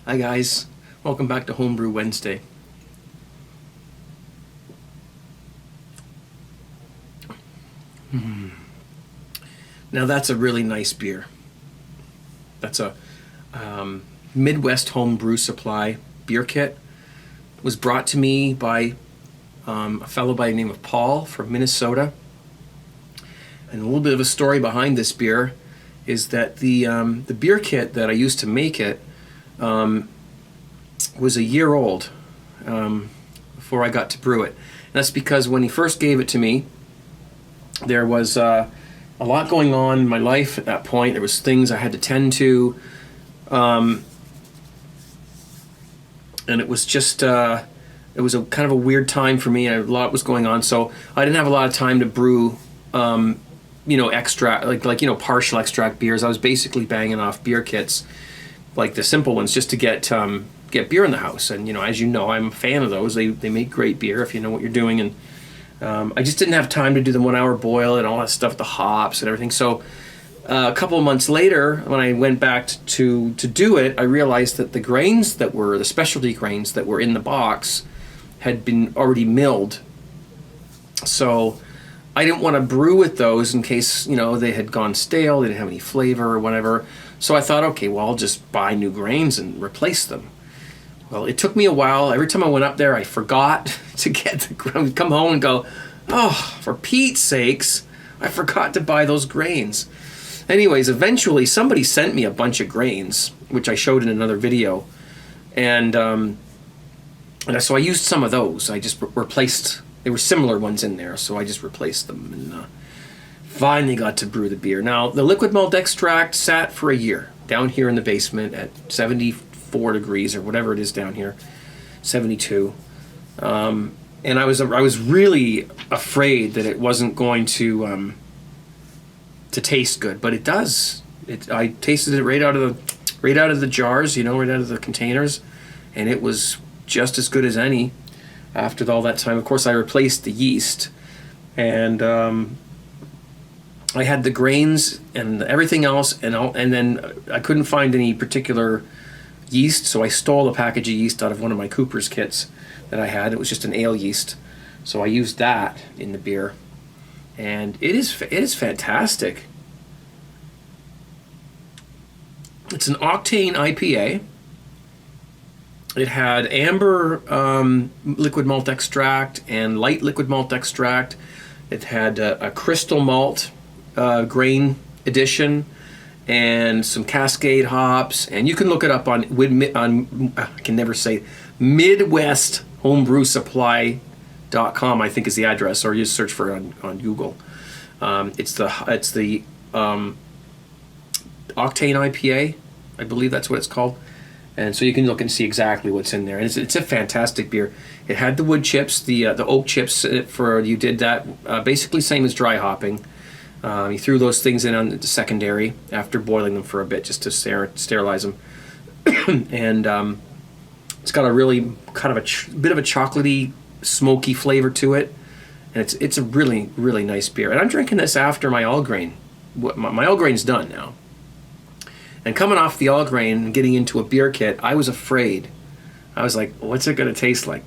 Hi guys, welcome back to Homebrew Wednesday. Now that's a really nice beer. That's a Midwest Homebrew Supply beer kit. It was brought to me by a fellow by the name of Paul from Minnesota. And a little bit of a story behind this beer is that the beer kit that I used to make it was a year old before I got to brew it. And that's because when he first gave it to me, there was a lot going on in my life at that point. There was things I had to tend to, and it was just it was a kind of a weird time for me, and a lot was going on, so I didn't have a lot of time to brew extract, like partial extract beers. I was basically banging off beer kits, like the simple ones, just to get beer in the house. And as you know, I'm a fan of those. They make great beer if you know what you're doing. And I just didn't have time to do the 1 hour boil and all that stuff, the hops and everything. So a couple of months later, when I went back to do it, I realized that the grains that were the specialty grains that were in the box had been already milled. So I didn't want to brew with those in case, they had gone stale, they didn't have any flavor or whatever. So I thought, okay, well, I'll just buy new grains and replace them. Well, it took me a while. Every time I went up there, I forgot to get the grains. Come home and go, oh, for Pete's sakes, I forgot to buy those grains. Anyways, eventually somebody sent me a bunch of grains, which I showed in another video. And so I used some of those. I just replaced, there were similar ones in there, so I just replaced them and finally got to brew the beer. Now, the liquid malt extract sat for a year down here in the basement at 74 degrees or whatever it is down here, 72. And I was really afraid that it wasn't going to taste good, but it does. I tasted it right out of the jars, right out of the containers, and it was just as good as any after all that time. Of course, I replaced the yeast, and I had the grains and everything else, and then I couldn't find any particular yeast, so I stole a package of yeast out of one of my Cooper's kits that I had. It was just an ale yeast, so I used that in the beer, and it is fantastic. It's an octane IPA. It had amber liquid malt extract and light liquid malt extract. It had a crystal malt grain addition and some Cascade hops. And you can look it up on I can never say, MidwestHomebrewSupply.com, I think is the address, or you search for it on Google. It's the octane IPA, I believe that's what it's called. And so you can look and see exactly what's in there. And it's a fantastic beer. It had the wood chips, the oak chips you did that, basically same as dry hopping. You threw those things in on the secondary after boiling them for a bit just to sterilize them. And it's got a really kind of a bit of a chocolatey, smoky flavor to it. And it's a really, really nice beer. And I'm drinking this after my all grain. My all grain's done now. And coming off the all grain and getting into a beer kit, I was afraid. I was like, what's it going to taste like?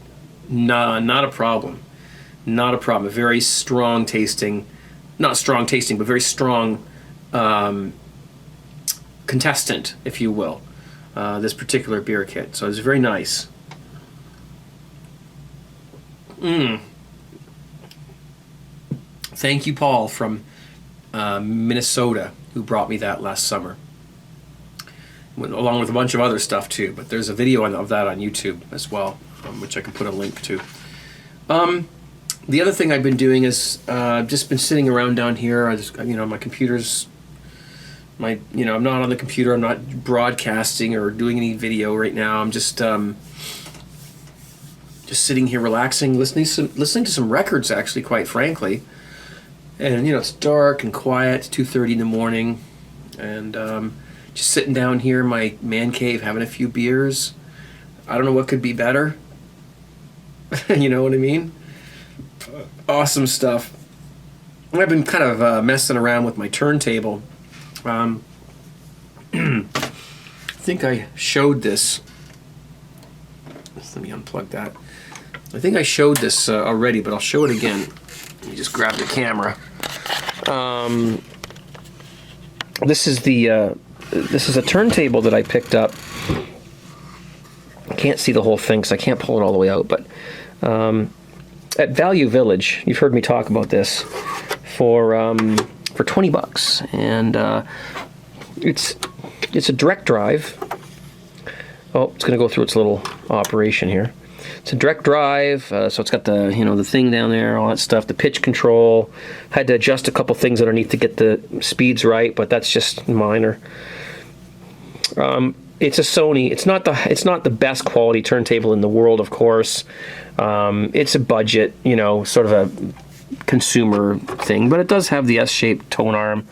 Nah, not a problem. Not a problem. A very strong tasting, not strong tasting, but very strong contestant, if you will, this particular beer kit. So it was very nice. Thank you, Paul, from Minnesota, who brought me that last summer. Along with a bunch of other stuff too, but there's a video of that on YouTube as well, which I can put a link to. The other thing I've been doing is just been sitting around down here. I just, my computer's, I'm not on the computer. I'm not broadcasting or doing any video right now. I'm just sitting here relaxing, listening to some records, actually, quite frankly. And it's dark and quiet. It's 2:30 in the morning, and just sitting down here in my man cave having a few beers. I don't know what could be better. You know what I mean? Awesome stuff. I've been kind of messing around with my turntable. think I showed this. Let me unplug that. I think I showed this already, but I'll show it again. Let me just grab the camera. This is a turntable that I picked up. I can't see the whole thing because I can't pull it all the way out, but at Value Village, you've heard me talk about this, for $20, and it's a direct drive. Oh, it's going to go through its little operation here. It's a direct drive, so it's got the the thing down there, all that stuff, the pitch control. Had to adjust a couple things underneath to get the speeds right, but that's just minor. It's a Sony. It's not the best quality turntable in the world, of course. It's a budget, sort of a consumer thing, but it does have the S-shaped tone arm,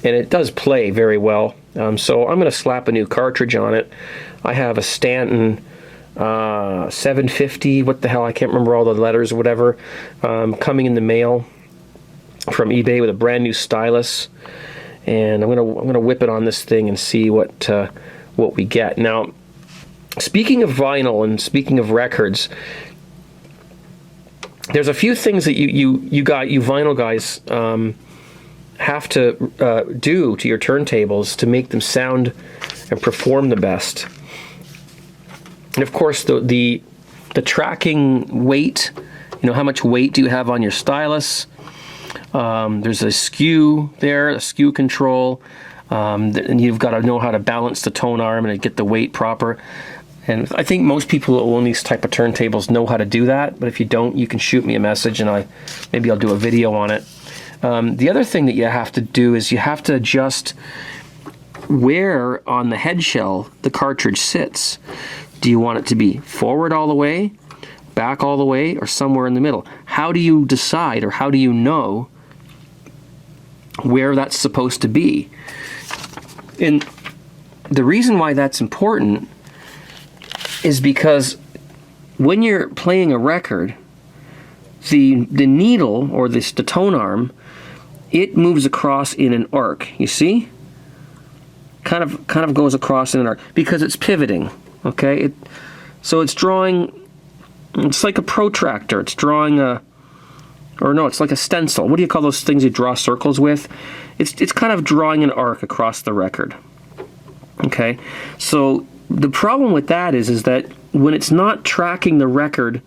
and it does play very well. So I'm going to slap a new cartridge on it. I have a Stanton 750, what the hell, I can't remember all the letters or whatever, coming in the mail from eBay with a brand new stylus, and I'm gonna whip it on this thing and see what we get. Now, speaking of vinyl and speaking of records, there's a few things that you vinyl guys have to do to your turntables to make them sound and perform the best. And of course, the tracking weight, how much weight do you have on your stylus? There's a skew there, a skew control, and you've got to know how to balance the tone arm and get the weight proper. And I think most people who own these type of turntables know how to do that, but if you don't, you can shoot me a message and maybe I'll do a video on it. The other thing that you have to do is you have to adjust where on the head shell the cartridge sits. Do you want it to be forward all the way, back all the way, or somewhere in the middle? How do you decide, or how do you know where that's supposed to be? And the reason why that's important is because when you're playing a record, the needle, or the tone arm, it moves across in an arc. You see? Kind of goes across in an arc because it's pivoting. Okay, so it's drawing. It's like a protractor. It's drawing it's like a stencil. What do you call those things you draw circles with? It's kind of drawing an arc across the record. Okay, so the problem with that is that when it's not tracking the record,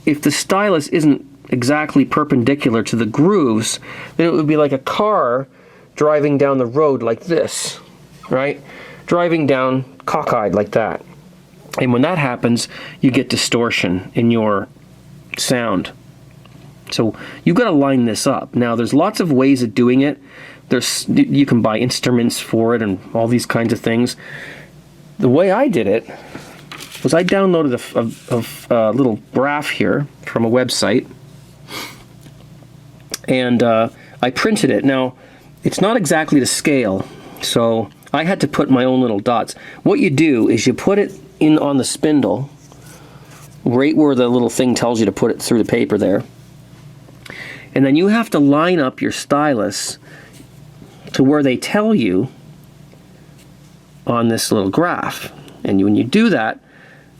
if the stylus isn't exactly perpendicular to the grooves, then it would be like a car driving down the road like this, right? Driving down cockeyed like that. And when that happens, you get distortion in your sound. So you've got to line this up. Now, there's lots of ways of doing it. You can buy instruments for it and all these kinds of things. The way I did it was I downloaded a little graph here from a website, and I printed it. Now, it's not exactly to scale, so I had to put my own little dots. What you do is you put it in on the spindle, right where the little thing tells you to put it through the paper there. And then you have to line up your stylus to where they tell you on this little graph. And when you do that,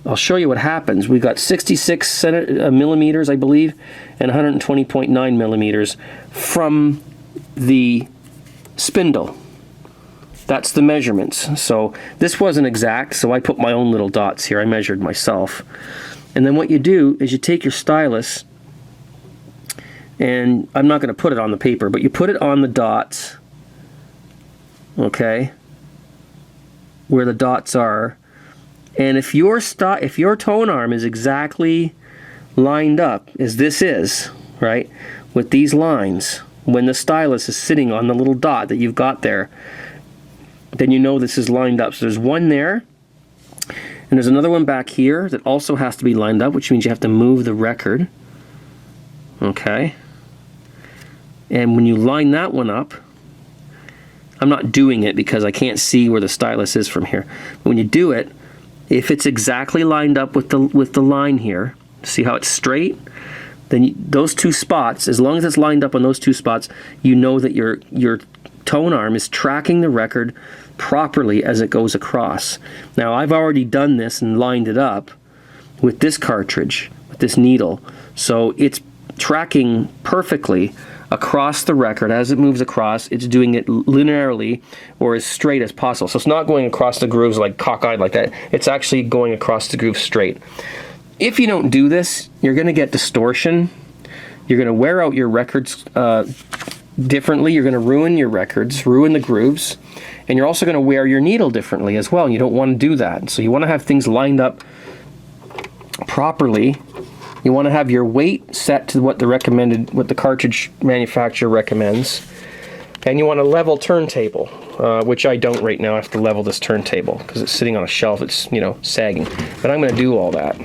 I'll show you what happens. We've got 66 millimeters, I believe, and 120.9 millimeters from the spindle. That's the measurements. So this wasn't exact, so I put my own little dots here. I measured myself. And then what you do is you take your stylus, and I'm not going to put it on the paper, but you put it on the dots, okay, where the dots are. And if your tone arm is exactly lined up as this is, right, with these lines, when the stylus is sitting on the little dot that you've got there, then you know this is lined up. So there's one there, and there's another one back here that also has to be lined up, which means you have to move the record. Okay. And when you line that one up, I'm not doing it because I can't see where the stylus is from here. But when you do it, if it's exactly lined up with the line here, see how it's straight? Then those two spots, as long as it's lined up on those two spots, you know that your tone arm is tracking the record properly as it goes across. Now I've already done this and lined it up with this cartridge, with this needle, so it's tracking perfectly across the record. As it moves across, it's doing it linearly or as straight as possible. So it's not going across the grooves like cockeyed like that. It's actually going across the groove straight. If you don't do this, you're going to get distortion. You're going to wear out your records differently. You're going to ruin your records, ruin the grooves, and you're also going to wear your needle differently as well. You don't want to do that. So you want to have things lined up properly. You want to have your weight set to what the cartridge manufacturer recommends, and you want a level turntable, which I don't right now. I have to level this turntable because it's sitting on a shelf. It's, you know, sagging, but I'm going to do all that.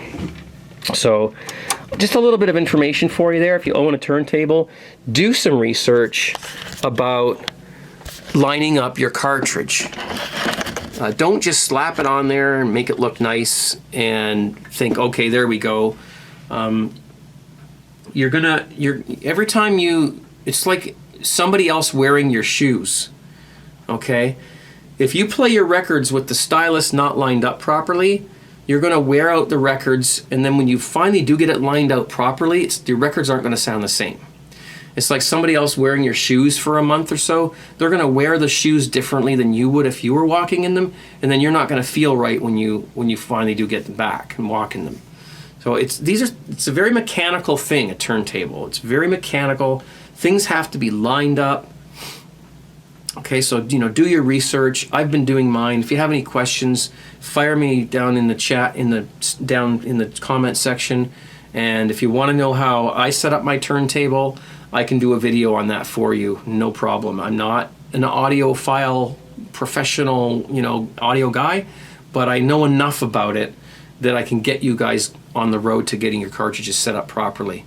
So just a little bit of information for you there. If you own a turntable, do some research about lining up your cartridge. Don't just slap it on there and make it look nice and think, okay, there we go. Every time it's like somebody else wearing your shoes, okay? If you play your records with the stylus not lined up properly, you're going to wear out the records, and then when you finally do get it lined out properly, your records aren't going to sound the same. It's like somebody else wearing your shoes for a month or so. They're going to wear the shoes differently than you would if you were walking in them, and then you're not going to feel right when you finally do get them back and walk in them. So it's a very mechanical thing, a turntable. It's very mechanical. Things have to be lined up. Okay, so do your research. I've been doing mine. If you have any questions, fire me down in the chat, down in the comment section. And if you want to know how I set up my turntable, I can do a video on that for you. No problem. I'm not an audiophile professional, audio guy, but I know enough about it that I can get you guys on the road to getting your cartridges set up properly.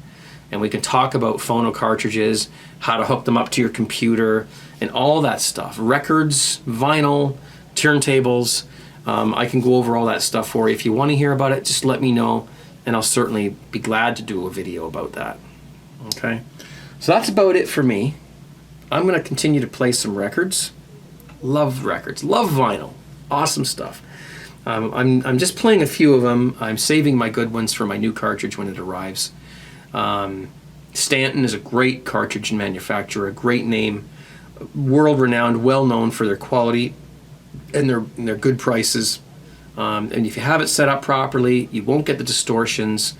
And we can talk about phono cartridges, how to hook them up to your computer, and all that stuff. Records, vinyl, turntables. I can go over all that stuff for you. If you want to hear about it, just let me know, and I'll certainly be glad to do a video about that. Okay? So that's about it for me. I'm going to continue to play some records. Love records. Love vinyl. Awesome stuff. I'm just playing a few of them. I'm saving my good ones for my new cartridge when it arrives. Stanton is a great cartridge manufacturer, a great name, world-renowned, well-known for their quality and their good prices. And if you have it set up properly, you won't get the distortions,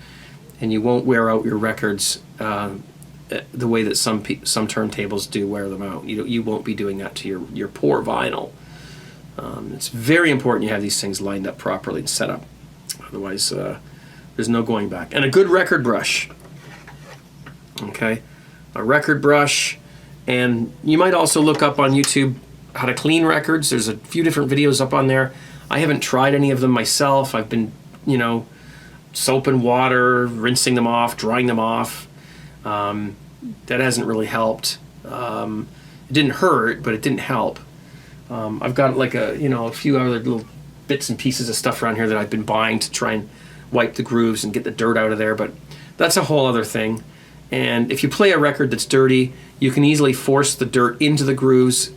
and you won't wear out your records the way that some turntables do wear them out. You won't be doing that to your poor vinyl. It's very important you have these things lined up properly and set up. Otherwise, there's no going back. And a good record brush. Okay? A record brush. And you might also look up on YouTube how to clean records. There's a few different videos up on there. I haven't tried any of them myself. I've been, soap and water, rinsing them off, drying them off. That hasn't really helped. It didn't hurt, but it didn't help. I've got like a few other little bits and pieces of stuff around here that I've been buying to try and wipe the grooves and get the dirt out of there, but that's a whole other thing. And if you play a record that's dirty, you can easily force the dirt into the grooves,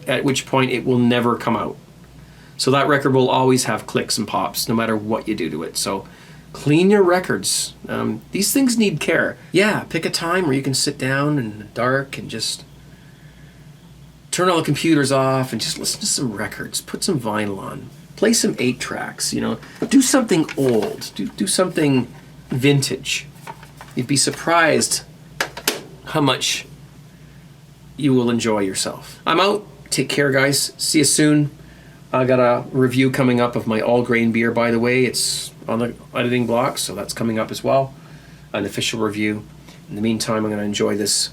at which point it will never come out. So that record will always have clicks and pops no matter what you do to it. So clean your records. These things need care. Yeah, pick a time where you can sit down in the dark and just turn all the computers off and just listen to some records. Put some vinyl on. Play some 8-tracks, Do something old. Do something vintage. You'd be surprised how much you will enjoy yourself. I'm out. Take care, guys. See you soon. I got a review coming up of my all-grain beer, by the way. It's on the editing block, so that's coming up as well. An official review. In the meantime, I'm going to enjoy this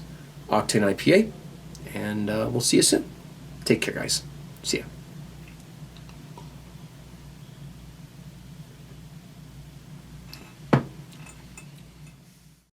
Octane IPA. And we'll see you soon. Take care, guys. See ya.